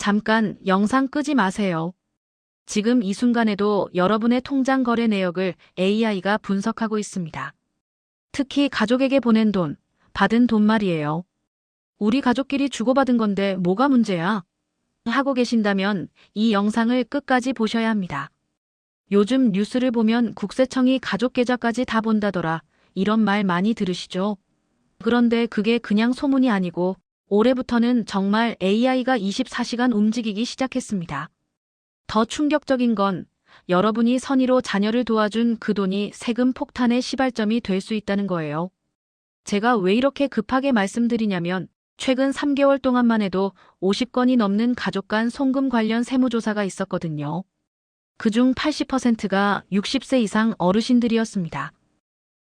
잠깐 영상 끄지 마세요. 지금 이 순간에도 여러분의 통장 거래 내역을 AI가 분석하고 있습니다. 특히 가족에게 보낸 돈, 받은 돈 말이에요. 우리 가족끼리 주고받은 건데 뭐가 문제야? 하고 계신다면 이 영상을 끝까지 보셔야 합니다. 요즘 뉴스를 보면 국세청이 가족 계좌까지 다 본다더라. 이런 말 많이 들으시죠? 그런데 그게 그냥 소문이 아니고 올해부터는 정말 AI가 24시간 움직이기 시작했습니다. 더 충격적인 건 여러분이 선의로 자녀를 도와준 그 돈이 세금 폭탄의 시발점이 될 수 있다는 거예요. 제가 왜 이렇게 급하게 말씀드리냐면 최근 3개월 동안만 해도 50건이 넘는 가족 간 송금 관련 세무조사가 있었거든요. 그중 80%가 60세 이상 어르신들이었습니다.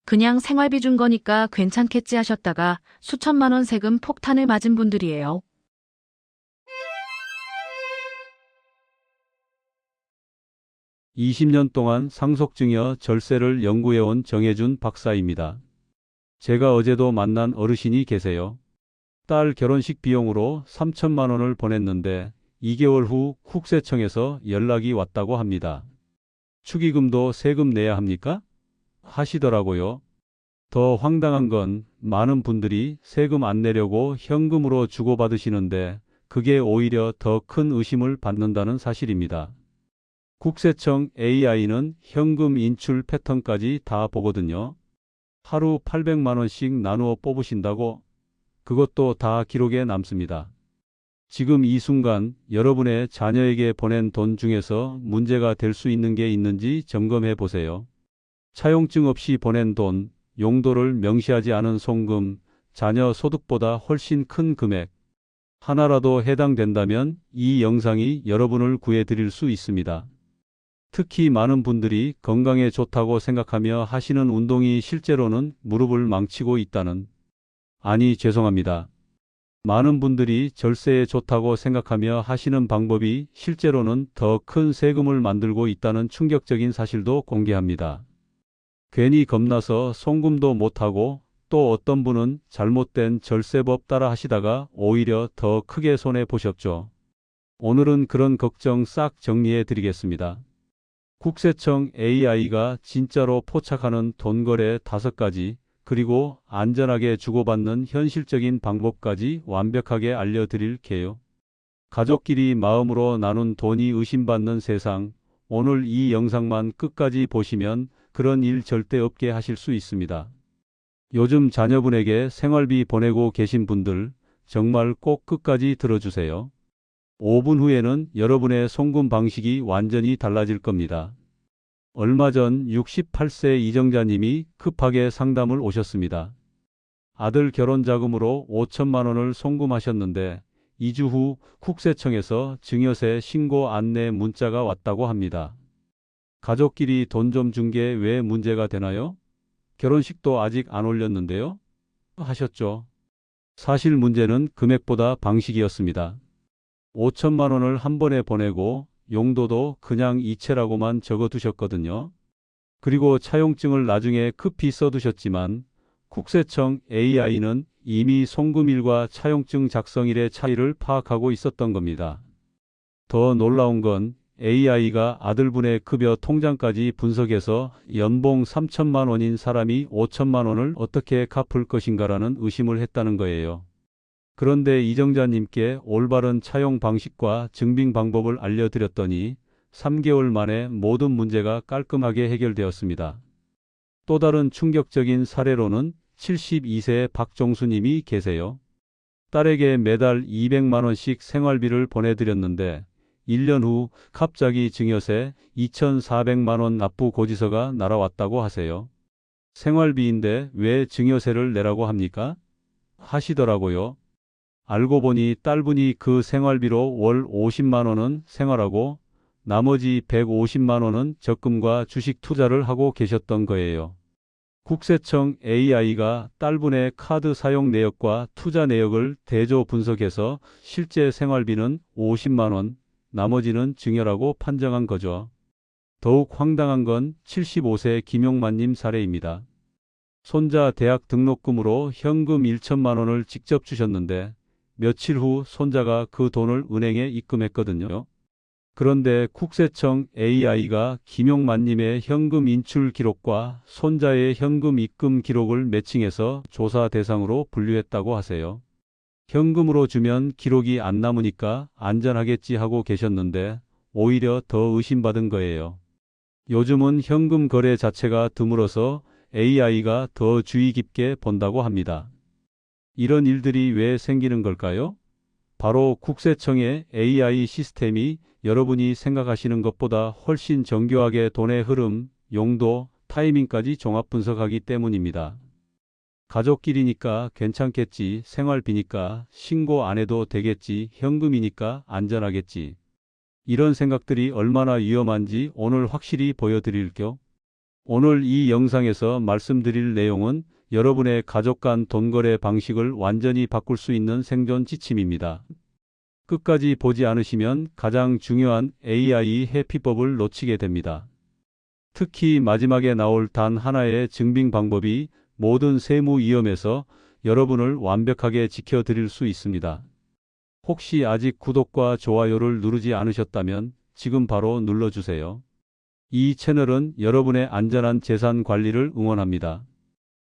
그냥 생활비 준 거니까 괜찮겠지 하셨다가 수천만 원 세금 폭탄을 맞은 분들이에요. 20년 동안 상속증여 절세를 연구해온 정혜준 박사입니다. 제가 어제도 만난 어르신이 계세요. 딸 결혼식 비용으로 3천만 원을 보냈는데 2개월 후 국세청에서 연락이 왔다고 합니다. 축의금도 세금 내야 합니까? 하시더라고요. 더 황당한 건 많은 분들이 세금 안 내려고 현금으로 주고받으시는데 그게 오히려 더 큰 의심을 받는다는 사실입니다. 국세청 AI는 현금 인출 패턴까지 다 보거든요. 하루 800만 원씩 나누어 뽑으신다고? 그것도 다 기록에 남습니다. 지금 이 순간 여러분의 자녀에게 보낸 돈 중에서 문제가 될 수 있는 게 있는지 점검해 보세요. 차용증 없이 보낸 돈, 용도를 명시하지 않은 송금, 자녀 소득보다 훨씬 큰 금액. 하나라도 해당된다면 이 영상이 여러분을 구해드릴 수 있습니다. 특히 많은 분들이 건강에 좋다고 생각하며 하시는 운동이 실제로는 무릎을 망치고 있다는. 아니, 죄송합니다. 많은 분들이 절세에 좋다고 생각하며 하시는 방법이 실제로는 더 큰 세금을 만들고 있다는 충격적인 사실도 공개합니다. 괜히 겁나서 송금도 못하고 또 어떤 분은 잘못된 절세법 따라 하시다가 오히려 더 크게 손해보셨죠. 오늘은 그런 걱정 싹 정리해 드리겠습니다. 국세청 AI가 진짜로 포착하는 돈거래 5가지, 그리고 안전하게 주고받는 현실적인 방법까지 완벽하게 알려드릴게요. 가족끼리 마음으로 나눈 돈이 의심받는 세상, 오늘 이 영상만 끝까지 보시면 그런 일 절대 없게 하실 수 있습니다. 요즘 자녀분에게 생활비 보내고 계신 분들 정말 꼭 끝까지 들어주세요. 5분 후에는 여러분의 송금 방식이 완전히 달라질 겁니다. 얼마 전 68세 이정자님이 급하게 상담을 오셨습니다. 아들 결혼 자금으로 5천만 원을 송금하셨는데 2주 후 국세청에서 증여세 신고 안내 문자가 왔다고 합니다. 가족끼리 돈 좀 준 게 왜 문제가 되나요? 결혼식도 아직 안 올렸는데요? 하셨죠. 사실 문제는 금액보다 방식이었습니다. 5천만 원을 한 번에 보내고 용도도 그냥 이체라고만 적어두셨거든요. 그리고 차용증을 나중에 급히 써두셨지만 국세청 AI는 이미 송금일과 차용증 작성일의 차이를 파악하고 있었던 겁니다. 더 놀라운 건 AI가 아들분의 급여 통장까지 분석해서 연봉 3천만 원인 사람이 5천만 원을 어떻게 갚을 것인가라는 의심을 했다는 거예요. 그런데 이정자님께 올바른 차용 방식과 증빙 방법을 알려드렸더니 3개월 만에 모든 문제가 깔끔하게 해결되었습니다. 또 다른 충격적인 사례로는 72세 박종수님이 계세요. 딸에게 매달 200만 원씩 생활비를 보내드렸는데 1년 후 갑자기 증여세 2,400만 원 납부 고지서가 날아왔다고 하세요. 생활비인데 왜 증여세를 내라고 합니까? 하시더라고요. 알고 보니 딸분이 그 생활비로 월 50만 원은 생활하고 나머지 150만 원은 적금과 주식 투자를 하고 계셨던 거예요. 국세청 AI가 딸분의 카드 사용 내역과 투자 내역을 대조 분석해서 실제 생활비는 50만 원, 나머지는 증여라고 판정한 거죠. 더욱 황당한 건 75세 김용만님 사례입니다. 손자 대학 등록금으로 현금 1천만 원을 직접 주셨는데 며칠 후 손자가 그 돈을 은행에 입금했거든요. 그런데 국세청 AI가 김용만님의 현금 인출 기록과 손자의 현금 입금 기록을 매칭해서 조사 대상으로 분류했다고 하세요. 현금으로 주면 기록이 안 남으니까 안전하겠지 하고 계셨는데 오히려 더 의심받은 거예요. 요즘은 현금 거래 자체가 드물어서 AI가 더 주의 깊게 본다고 합니다. 이런 일들이 왜 생기는 걸까요? 바로 국세청의 AI 시스템이 여러분이 생각하시는 것보다 훨씬 정교하게 돈의 흐름, 용도, 타이밍까지 종합 분석하기 때문입니다. 가족끼리니까 괜찮겠지, 생활비니까 신고 안 해도 되겠지, 현금이니까 안전하겠지. 이런 생각들이 얼마나 위험한지 오늘 확실히 보여드릴게요. 오늘 이 영상에서 말씀드릴 내용은 여러분의 가족 간 돈 거래 방식을 완전히 바꿀 수 있는 생존 지침입니다. 끝까지 보지 않으시면 가장 중요한 AI 해피법을 놓치게 됩니다. 특히 마지막에 나올 단 하나의 증빙 방법이 모든 세무 위험에서 여러분을 완벽하게 지켜드릴 수 있습니다. 혹시 아직 구독과 좋아요를 누르지 않으셨다면 지금 바로 눌러주세요. 이 채널은 여러분의 안전한 재산 관리를 응원합니다.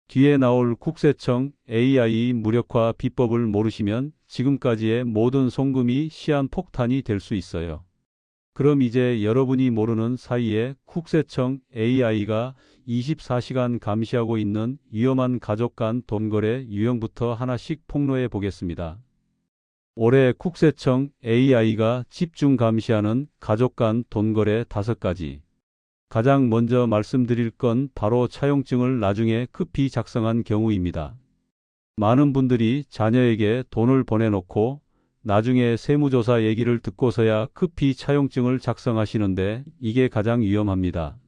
뒤에 나올 국세청 AI 무력화 비법을 모르시면 지금까지의 모든 송금이 시한폭탄이 될 수 있어요. 그럼 이제 여러분이 모르는 사이에 국세청 AI가 24시간 감시하고 있는 위험한 가족 간 돈거래 유형부터 하나씩 폭로해 보겠습니다. 올해 국세청 AI가 집중 감시하는 가족 간 돈거래 5가지. 가장 먼저 말씀드릴 건 바로 차용증을 나중에 급히 작성한 경우입니다. 많은 분들이 자녀에게 돈을 보내놓고 나중에 세무조사 얘기를 듣고서야 급히 차용증을 작성하시는데 이게 가장 위험합니다.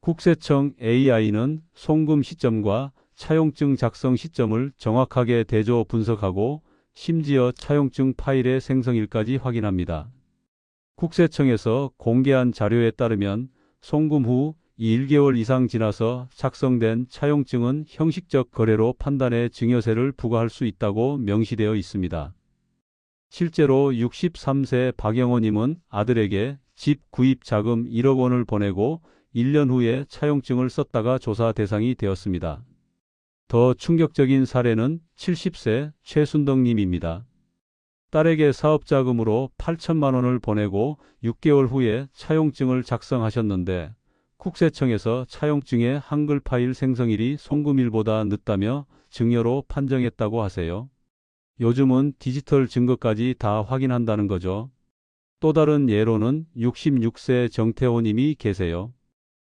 국세청 AI는 송금 시점과 차용증 작성 시점을 정확하게 대조 분석하고 심지어 차용증 파일의 생성일까지 확인합니다. 국세청에서 공개한 자료에 따르면 송금 후 1개월 이상 지나서 작성된 차용증은 형식적 거래로 판단해 증여세를 부과할 수 있다고 명시되어 있습니다. 실제로 63세 박영호님은 아들에게 집 구입 자금 1억 원을 보내고 1년 후에 차용증을 썼다가 조사 대상이 되었습니다. 더 충격적인 사례는 70세 최순덕님입니다. 딸에게 사업자금으로 8천만 원을 보내고 6개월 후에 차용증을 작성하셨는데 국세청에서 차용증의 한글 파일 생성일이 송금일보다 늦다며 증여로 판정했다고 하세요. 요즘은 디지털 증거까지 다 확인한다는 거죠. 또 다른 예로는 66세 정태호 님이 계세요.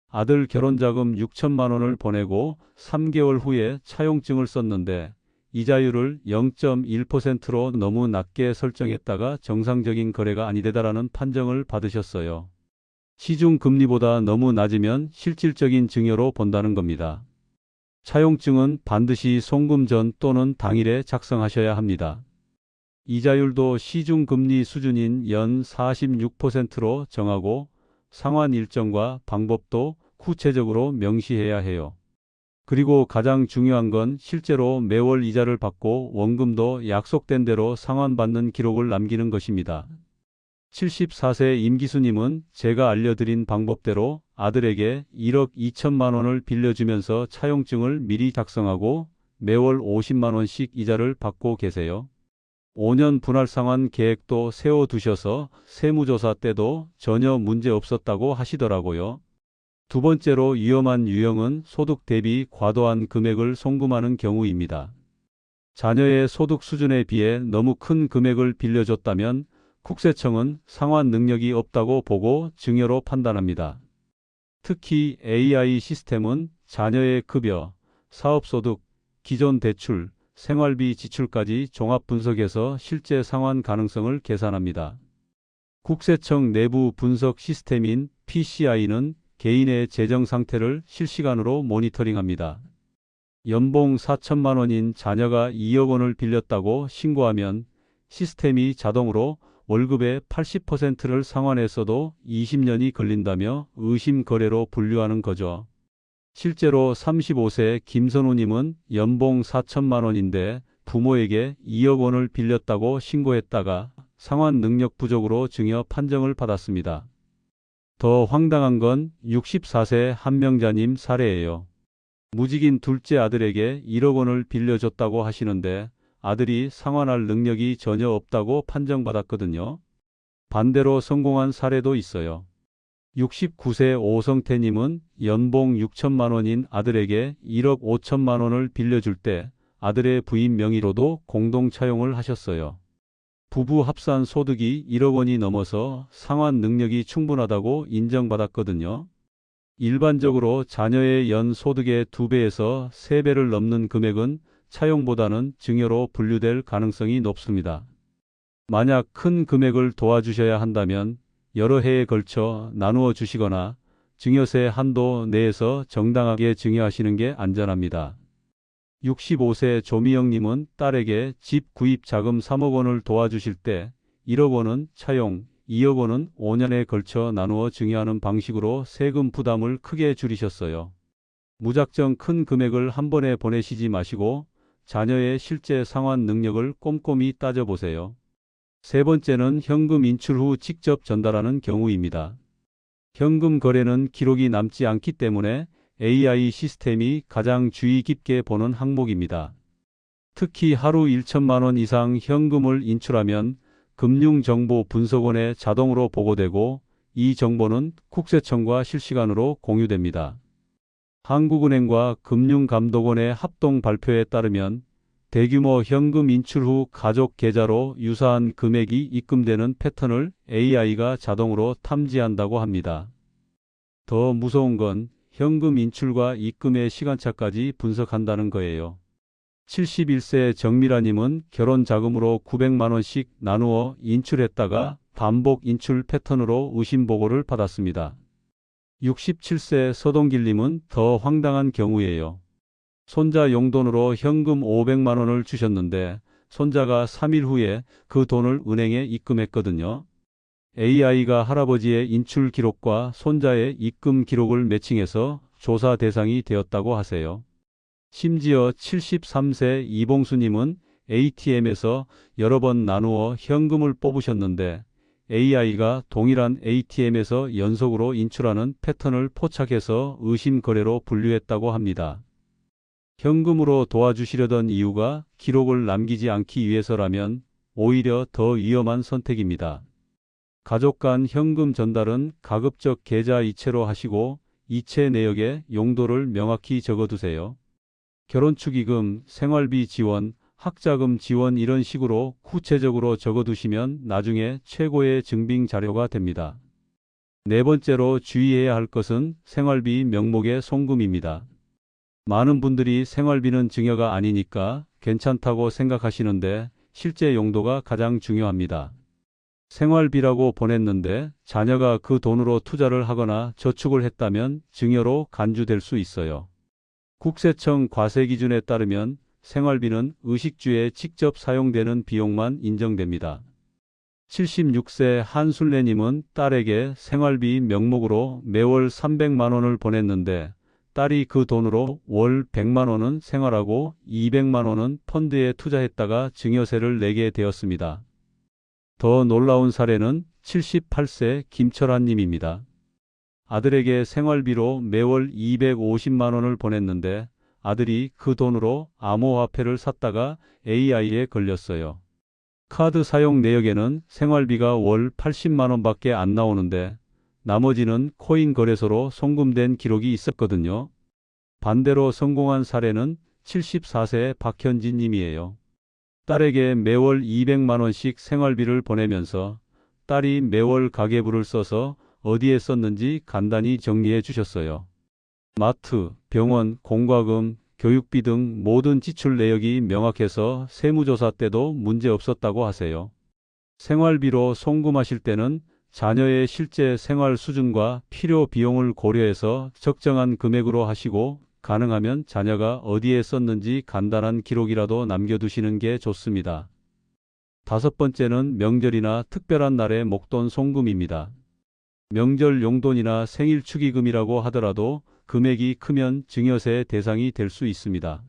아들 결혼자금 6천만 원을 보내고 3개월 후에 차용증을 썼는데 이자율을 0.1%로 너무 낮게 설정했다가 정상적인 거래가 아니되다라는 판정을 받으셨어요. 시중 금리보다 너무 낮으면 실질적인 증여로 본다는 겁니다. 차용증은 반드시 송금 전 또는 당일에 작성하셔야 합니다. 이자율도 시중 금리 수준인 연 46%로 정하고 상환 일정과 방법도 구체적으로 명시해야 해요. 그리고 가장 중요한 건 실제로 매월 이자를 받고 원금도 약속된 대로 상환받는 기록을 남기는 것입니다. 74세 임기수님은 제가 알려드린 방법대로 아들에게 1억 2천만 원을 빌려주면서 차용증을 미리 작성하고 매월 50만 원씩 이자를 받고 계세요. 5년 분할 상환 계획도 세워두셔서 세무조사 때도 전혀 문제 없었다고 하시더라고요. 두 번째로 위험한 유형은 소득 대비 과도한 금액을 송금하는 경우입니다. 자녀의 소득 수준에 비해 너무 큰 금액을 빌려줬다면 국세청은 상환 능력이 없다고 보고 증여로 판단합니다. 특히 AI 시스템은 자녀의 급여, 사업소득, 기존 대출, 생활비 지출까지 종합 분석해서 실제 상환 가능성을 계산합니다. 국세청 내부 분석 시스템인 PCI는 개인의 재정 상태를 실시간으로 모니터링합니다. 연봉 4천만 원인 자녀가 2억 원을 빌렸다고 신고하면 시스템이 자동으로 월급의 80%를 상환했어도 20년이 걸린다며 의심 거래로 분류하는 거죠. 실제로 35세 김선우님은 연봉 4천만 원인데 부모에게 2억 원을 빌렸다고 신고했다가 상환 능력 부족으로 증여 판정을 받았습니다. 더 황당한 건 64세 한명자님 사례예요. 무직인 둘째 아들에게 1억 원을 빌려줬다고 하시는데 아들이 상환할 능력이 전혀 없다고 판정받았거든요. 반대로 성공한 사례도 있어요. 69세 오성태님은 연봉 6천만 원인 아들에게 1억 5천만 원을 빌려줄 때 아들의 부인 명의로도 공동 차용을 하셨어요. 부부 합산 소득이 1억 원이 넘어서 상환 능력이 충분하다고 인정받았거든요. 일반적으로 자녀의 연 소득의 2배에서 3배를 넘는 금액은 차용보다는 증여로 분류될 가능성이 높습니다. 만약 큰 금액을 도와주셔야 한다면 여러 해에 걸쳐 나누어 주시거나 증여세 한도 내에서 정당하게 증여하시는 게 안전합니다. 65세 조미영님은 딸에게 집 구입 자금 3억 원을 도와주실 때 1억 원은 차용, 2억 원은 5년에 걸쳐 나누어 증여하는 방식으로 세금 부담을 크게 줄이셨어요. 무작정 큰 금액을 한 번에 보내시지 마시고 자녀의 실제 상환 능력을 꼼꼼히 따져보세요. 세 번째는 현금 인출 후 직접 전달하는 경우입니다. 현금 거래는 기록이 남지 않기 때문에 AI 시스템이 가장 주의 깊게 보는 항목입니다. 특히 하루 1천만 원 이상 현금을 인출하면 금융정보분석원에 자동으로 보고되고 이 정보는 국세청과 실시간으로 공유됩니다. 한국은행과 금융감독원의 합동 발표에 따르면 대규모 현금 인출 후 가족 계좌로 유사한 금액이 입금되는 패턴을 AI가 자동으로 탐지한다고 합니다. 더 무서운 건 현금 인출과 입금의 시간차까지 분석한다는 거예요. 71세 정미라님은 결혼 자금으로 900만 원씩 나누어 인출했다가 반복 인출 패턴으로 의심 보고를 받았습니다. 67세 서동길님은 더 황당한 경우예요. 손자 용돈으로 현금 500만 원을 주셨는데 손자가 3일 후에 그 돈을 은행에 입금했거든요. AI가 할아버지의 인출 기록과 손자의 입금 기록을 매칭해서 조사 대상이 되었다고 하세요. 심지어 73세 이봉수님은 ATM에서 여러 번 나누어 현금을 뽑으셨는데 AI가 동일한 ATM에서 연속으로 인출하는 패턴을 포착해서 의심 거래로 분류했다고 합니다. 현금으로 도와주시려던 이유가 기록을 남기지 않기 위해서라면 오히려 더 위험한 선택입니다. 가족 간 현금 전달은 가급적 계좌 이체로 하시고 이체 내역에 용도를 명확히 적어두세요. 결혼축의금, 생활비 지원, 학자금 지원 이런 식으로 구체적으로 적어두시면 나중에 최고의 증빙 자료가 됩니다. 네 번째로 주의해야 할 것은 생활비 명목의 송금입니다. 많은 분들이 생활비는 증여가 아니니까 괜찮다고 생각하시는데 실제 용도가 가장 중요합니다. 생활비라고 보냈는데 자녀가 그 돈으로 투자를 하거나 저축을 했다면 증여로 간주될 수 있어요. 국세청 과세 기준에 따르면 생활비는 의식주에 직접 사용되는 비용만 인정됩니다. 76세 한순례님은 딸에게 생활비 명목으로 매월 300만 원을 보냈는데 딸이 그 돈으로 월 100만 원은 생활하고 200만 원은 펀드에 투자했다가 증여세를 내게 되었습니다. 더 놀라운 사례는 78세 김철환 님입니다. 아들에게 생활비로 매월 250만 원을 보냈는데 아들이 그 돈으로 암호화폐를 샀다가 AI에 걸렸어요. 카드 사용 내역에는 생활비가 월 80만 원밖에 안 나오는데 나머지는 코인 거래소로 송금된 기록이 있었거든요. 반대로 성공한 사례는 74세 박현진 님이에요. 딸에게 매월 200만 원씩 생활비를 보내면서 딸이 매월 가계부를 써서 어디에 썼는지 간단히 정리해 주셨어요. 마트, 병원, 공과금, 교육비 등 모든 지출 내역이 명확해서 세무조사 때도 문제 없었다고 하세요. 생활비로 송금하실 때는 자녀의 실제 생활 수준과 필요 비용을 고려해서 적정한 금액으로 하시고 가능하면 자녀가 어디에 썼는지 간단한 기록이라도 남겨두시는 게 좋습니다. 다섯 번째는 명절이나 특별한 날의 목돈 송금입니다. 명절 용돈이나 생일 축의금이라고 하더라도 금액이 크면 증여세 대상이 될 수 있습니다.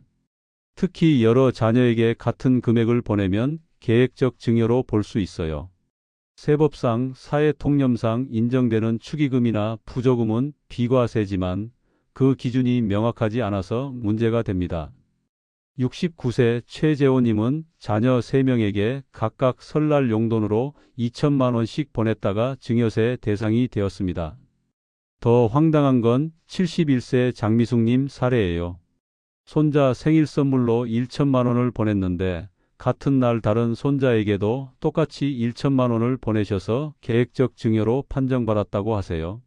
특히 여러 자녀에게 같은 금액을 보내면 계획적 증여로 볼 수 있어요. 세법상, 사회통념상 인정되는 축의금이나 부조금은 비과세지만 그 기준이 명확하지 않아서 문제가 됩니다. 69세 최재호님은 자녀 3명에게 각각 설날 용돈으로 2천만 원씩 보냈다가 증여세 대상이 되었습니다. 더 황당한 건 71세 장미숙님 사례예요. 손자 생일 선물로 1천만 원을 보냈는데 같은 날 다른 손자에게도 똑같이 1천만 원을 보내셔서 계획적 증여로 판정받았다고 하세요.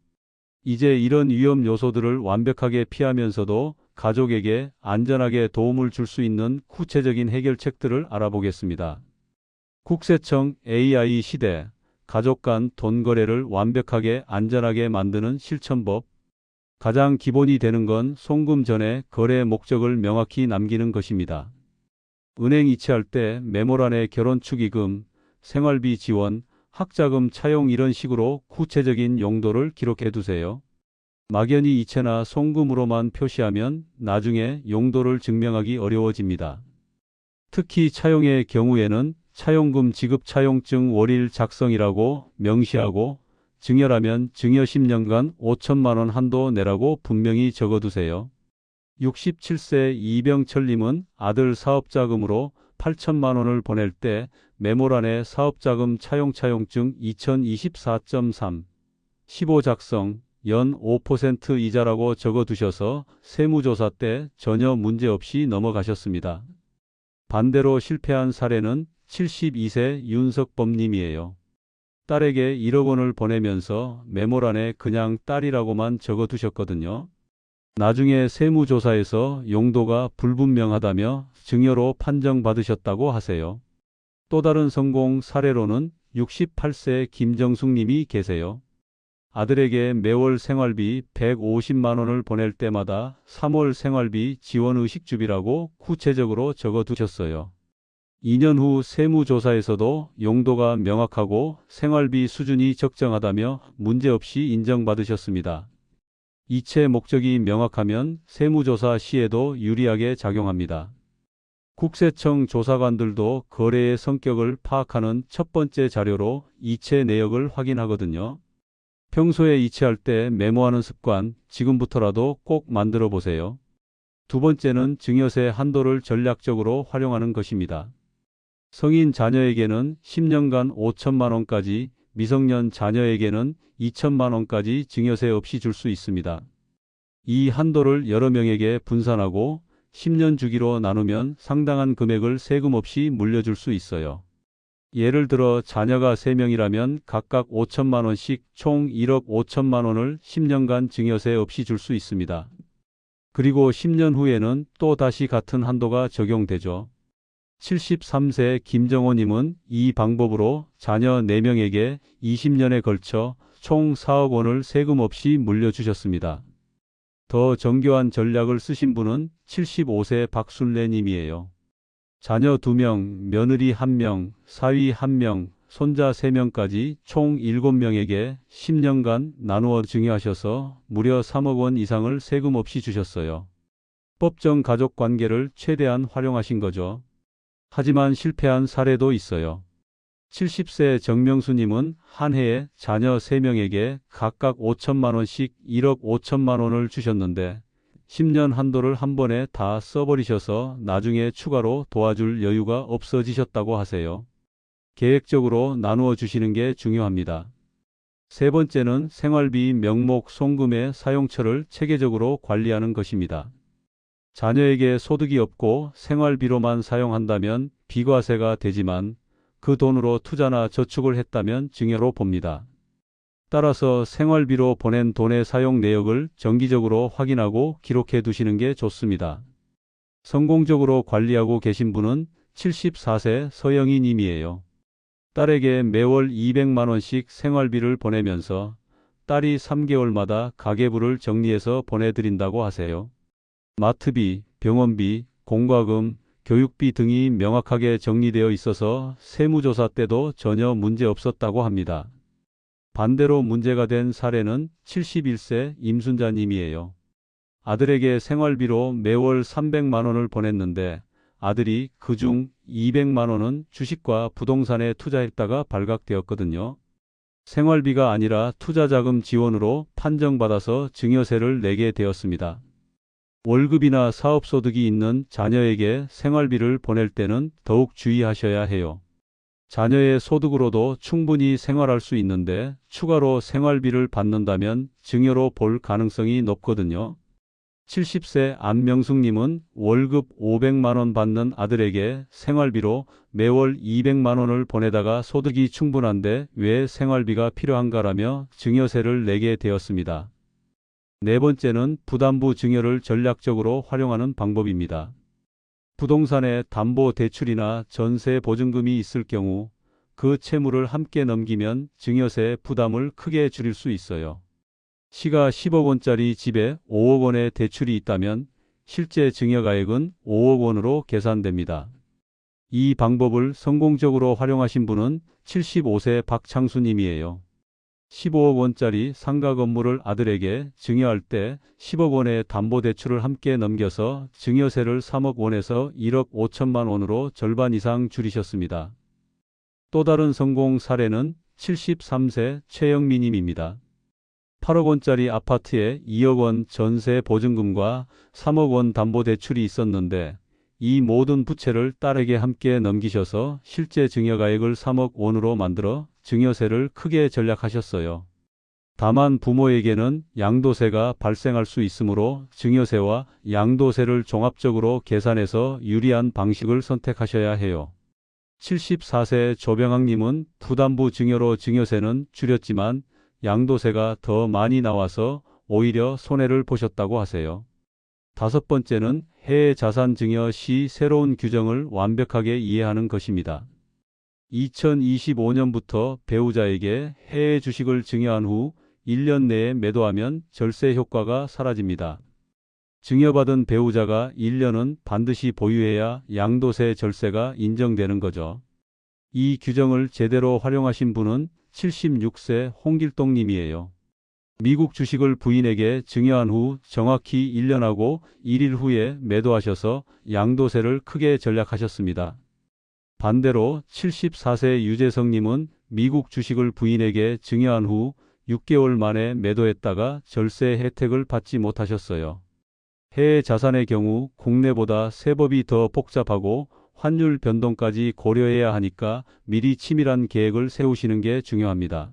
이제 이런 위험 요소들을 완벽하게 피하면서도 가족에게 안전하게 도움을 줄 수 있는 구체적인 해결책들을 알아보겠습니다. 국세청 AI 시대, 가족 간 돈 거래를 완벽하게 안전하게 만드는 실천법. 가장 기본이 되는 건 송금 전에 거래 목적을 명확히 남기는 것입니다. 은행 이체할 때 메모란에 결혼 축의금, 생활비 지원, 학자금 차용 이런 식으로 구체적인 용도를 기록해 두세요. 막연히 이체나 송금으로만 표시하면 나중에 용도를 증명하기 어려워집니다. 특히 차용의 경우에는 차용금 지급 차용증 월일 작성이라고 명시하고 증여라면 증여 10년간 5천만 원 한도 내라고 분명히 적어두세요. 67세 이병철님은 아들 사업자금으로 8천만 원을 보낼 때 메모란에 사업자금 차용증 2024.3 15 작성 연 5% 이자라고 적어두셔서 세무조사 때 전혀 문제 없이 넘어가셨습니다. 반대로 실패한 사례는 72세 윤석범님이에요. 딸에게 1억 원을 보내면서 메모란에 그냥 딸이라고만 적어두셨거든요. 나중에 세무조사에서 용도가 불분명하다며 증여로 판정받으셨다고 하세요. 또 다른 성공 사례로는 68세 김정숙님이 계세요. 아들에게 매월 생활비 150만 원을 보낼 때마다 3월 생활비 지원 의식주비라고 구체적으로 적어두셨어요. 2년 후 세무조사에서도 용도가 명확하고 생활비 수준이 적정하다며 문제없이 인정받으셨습니다. 이체 목적이 명확하면 세무조사 시에도 유리하게 작용합니다. 국세청 조사관들도 거래의 성격을 파악하는 첫 번째 자료로 이체 내역을 확인하거든요. 평소에 이체할 때 메모하는 습관 지금부터라도 꼭 만들어 보세요. 두 번째는 증여세 한도를 전략적으로 활용하는 것입니다. 성인 자녀에게는 10년간 5천만 원까지, 미성년 자녀에게는 2천만 원까지 증여세 없이 줄 수 있습니다. 이 한도를 여러 명에게 분산하고 10년 주기로 나누면 상당한 금액을 세금 없이 물려줄 수 있어요. 예를 들어 자녀가 3명이라면 각각 5천만 원씩 총 1억 5천만 원을 10년간 증여세 없이 줄 수 있습니다. 그리고 10년 후에는 또 다시 같은 한도가 적용되죠. 73세 김정호님은 이 방법으로 자녀 4명에게 20년에 걸쳐 총 4억 원을 세금 없이 물려주셨습니다. 더 정교한 전략을 쓰신 분은 75세 박순래님이에요. 자녀 2명, 며느리 1명, 사위 1명, 손자 3명까지 총 7명에게 10년간 나누어 증여하셔서 무려 3억 원 이상을 세금 없이 주셨어요. 법정 가족 관계를 최대한 활용하신 거죠. 하지만 실패한 사례도 있어요. 70세 정명수님은 한 해에 자녀 3명에게 각각 5천만 원씩 1억 5천만 원을 주셨는데 10년 한도를 한 번에 다 써버리셔서 나중에 추가로 도와줄 여유가 없어지셨다고 하세요. 계획적으로 나누어 주시는 게 중요합니다. 세 번째는 생활비 명목 송금의 사용처를 체계적으로 관리하는 것입니다. 자녀에게 소득이 없고 생활비로만 사용한다면 비과세가 되지만 그 돈으로 투자나 저축을 했다면 증여로 봅니다. 따라서 생활비로 보낸 돈의 사용 내역을 정기적으로 확인하고 기록해 두시는 게 좋습니다. 성공적으로 관리하고 계신 분은 74세 서영희 님이에요. 딸에게 매월 200만 원씩 생활비를 보내면서 딸이 3개월마다 가계부를 정리해서 보내드린다고 하세요. 마트비, 병원비, 공과금, 교육비 등이 명확하게 정리되어 있어서 세무조사 때도 전혀 문제 없었다고 합니다. 반대로 문제가 된 사례는 71세 임순자님이에요. 아들에게 생활비로 매월 300만 원을 보냈는데 아들이 그중 200만 원은 주식과 부동산에 투자했다가 발각되었거든요. 생활비가 아니라 투자자금 지원으로 판정받아서 증여세를 내게 되었습니다. 월급이나 사업소득이 있는 자녀에게 생활비를 보낼 때는 더욱 주의하셔야 해요. 자녀의 소득으로도 충분히 생활할 수 있는데 추가로 생활비를 받는다면 증여로 볼 가능성이 높거든요. 70세 안명숙님은 월급 500만 원 받는 아들에게 생활비로 매월 200만 원을 보내다가 소득이 충분한데 왜 생활비가 필요한가라며 증여세를 내게 되었습니다. 네 번째는 부담부 증여를 전략적으로 활용하는 방법입니다. 부동산에 담보대출이나 전세 보증금이 있을 경우 그 채무를 함께 넘기면 증여세 부담을 크게 줄일 수 있어요. 시가 10억 원짜리 집에 5억 원의 대출이 있다면 실제 증여가액은 5억 원으로 계산됩니다. 이 방법을 성공적으로 활용하신 분은 75세 박창수님이에요. 15억 원짜리 상가 건물을 아들에게 증여할 때 10억 원의 담보대출을 함께 넘겨서 증여세를 3억 원에서 1억 5천만 원으로 절반 이상 줄이셨습니다. 또 다른 성공 사례는 73세 최영미님입니다. 8억 원짜리 아파트에 2억 원 전세 보증금과 3억 원 담보대출이 있었는데 이 모든 부채를 딸에게 함께 넘기셔서 실제 증여가액을 3억 원으로 만들어 증여세를 크게 절약하셨어요. 다만 부모에게는 양도세가 발생할 수 있으므로 증여세와 양도세를 종합적으로 계산해서 유리한 방식을 선택하셔야 해요. 74세 조병학님은 부담부 증여로 증여세는 줄였지만 양도세가 더 많이 나와서 오히려 손해를 보셨다고 하세요. 다섯 번째는 해외 자산 증여 시 새로운 규정을 완벽하게 이해하는 것입니다. 2025년부터 배우자에게 해외 주식을 증여한 후 1년 내에 매도하면 절세 효과가 사라집니다. 증여받은 배우자가 1년은 반드시 보유해야 양도세 절세가 인정되는 거죠. 이 규정을 제대로 활용하신 분은 76세 홍길동님이에요. 미국 주식을 부인에게 증여한 후 정확히 1년하고 1일 후에 매도하셔서 양도세를 크게 절약하셨습니다. 반대로 74세 유재성님은 미국 주식을 부인에게 증여한 후 6개월 만에 매도했다가 절세 혜택을 받지 못하셨어요. 해외 자산의 경우 국내보다 세법이 더 복잡하고 환율 변동까지 고려해야 하니까 미리 치밀한 계획을 세우시는 게 중요합니다.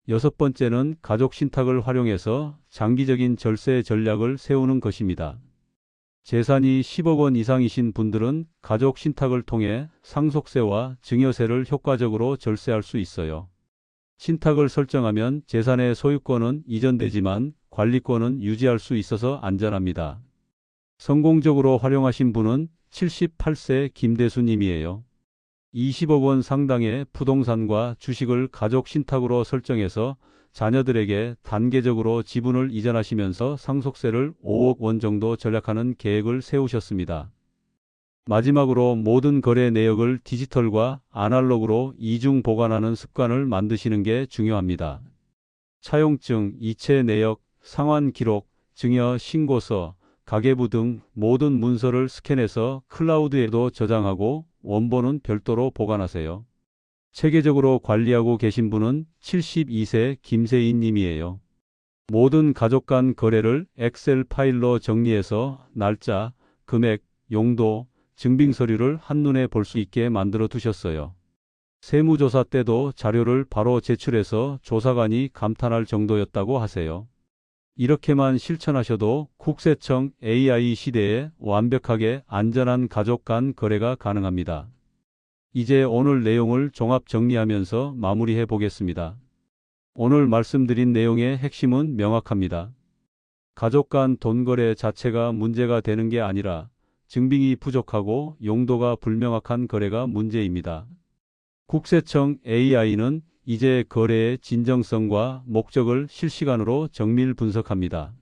여섯 번째는 가족 신탁을 활용해서 장기적인 절세 전략을 세우는 것입니다. 재산이 10억 원 이상이신 분들은 가족 신탁을 통해 상속세와 증여세를 효과적으로 절세할 수 있어요. 신탁을 설정하면 재산의 소유권은 이전되지만 관리권은 유지할 수 있어서 안전합니다. 성공적으로 활용하신 분은 78세 김대수님이에요. 20억 원 상당의 부동산과 주식을 가족 신탁으로 설정해서 자녀들에게 단계적으로 지분을 이전하시면서 상속세를 5억 원 정도 절약하는 계획을 세우셨습니다. 마지막으로 모든 거래 내역을 디지털과 아날로그로 이중 보관하는 습관을 만드시는 게 중요합니다. 차용증, 이체 내역, 상환 기록, 증여 신고서, 가계부 등 모든 문서를 스캔해서 클라우드에도 저장하고 원본은 별도로 보관하세요. 체계적으로 관리하고 계신 분은 72세 김세인 님이에요. 모든 가족 간 거래를 엑셀 파일로 정리해서 날짜, 금액, 용도, 증빙 서류를 한눈에 볼 수 있게 만들어 두셨어요. 세무조사 때도 자료를 바로 제출해서 조사관이 감탄할 정도였다고 하세요. 이렇게만 실천하셔도 국세청 AI 시대에 완벽하게 안전한 가족 간 거래가 가능합니다. 이제 오늘 내용을 종합 정리하면서 마무리해 보겠습니다. 오늘 말씀드린 내용의 핵심은 명확합니다. 가족 간 돈거래 자체가 문제가 되는 게 아니라 증빙이 부족하고 용도가 불명확한 거래가 문제입니다. 국세청 AI는 이제 거래의 진정성과 목적을 실시간으로 정밀 분석합니다.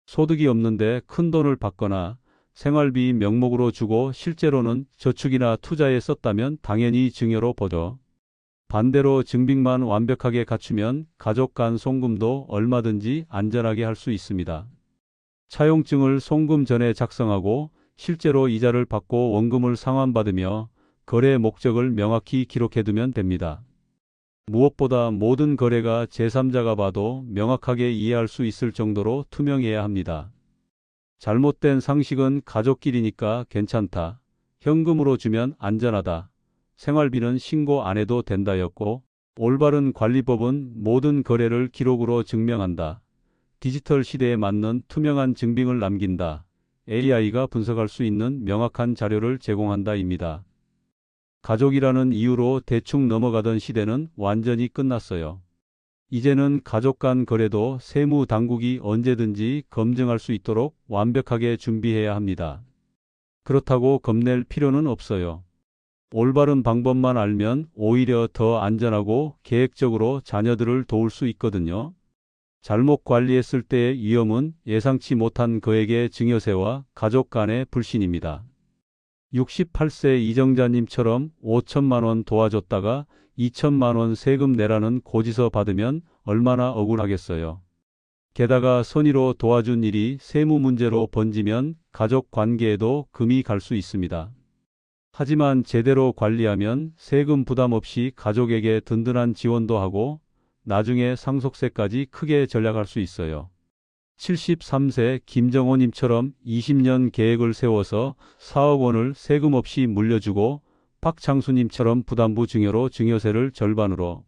소득이 없는데 큰 돈을 받거나 생활비 명목으로 주고 실제로는 저축이나 투자에 썼다면 당연히 증여로 보죠. 반대로 증빙만 완벽하게 갖추면 가족 간 송금도 얼마든지 안전하게 할 수 있습니다. 차용증을 송금 전에 작성하고 실제로 이자를 받고 원금을 상환받으며 거래 목적을 명확히 기록해두면 됩니다. 무엇보다 모든 거래가 제3자가 봐도 명확하게 이해할 수 있을 정도로 투명해야 합니다. 잘못된 상식은 가족끼리니까 괜찮다. 현금으로 주면 안전하다. 생활비는 신고 안 해도 된다였고, 올바른 관리법은 모든 거래를 기록으로 증명한다. 디지털 시대에 맞는 투명한 증빙을 남긴다. AI가 분석할 수 있는 명확한 자료를 제공한다입니다. 가족이라는 이유로 대충 넘어가던 시대는 완전히 끝났어요. 이제는 가족 간 거래도 세무 당국이 언제든지 검증할 수 있도록 완벽하게 준비해야 합니다. 그렇다고 겁낼 필요는 없어요. 올바른 방법만 알면 오히려 더 안전하고 계획적으로 자녀들을 도울 수 있거든요. 잘못 관리했을 때의 위험은 예상치 못한 거액의 증여세와 가족 간의 불신입니다. 68세 이정자님처럼 5천만 원 도와줬다가 2천만 원 세금 내라는 고지서 받으면 얼마나 억울하겠어요. 게다가 선의로 도와준 일이 세무 문제로 번지면 가족 관계에도 금이 갈 수 있습니다. 하지만 제대로 관리하면 세금 부담 없이 가족에게 든든한 지원도 하고 나중에 상속세까지 크게 절약할 수 있어요. 73세 김정호님처럼 20년 계획을 세워서 4억 원을 세금 없이 물려주고 박창수님처럼 부담부 증여로 증여세를 절반으로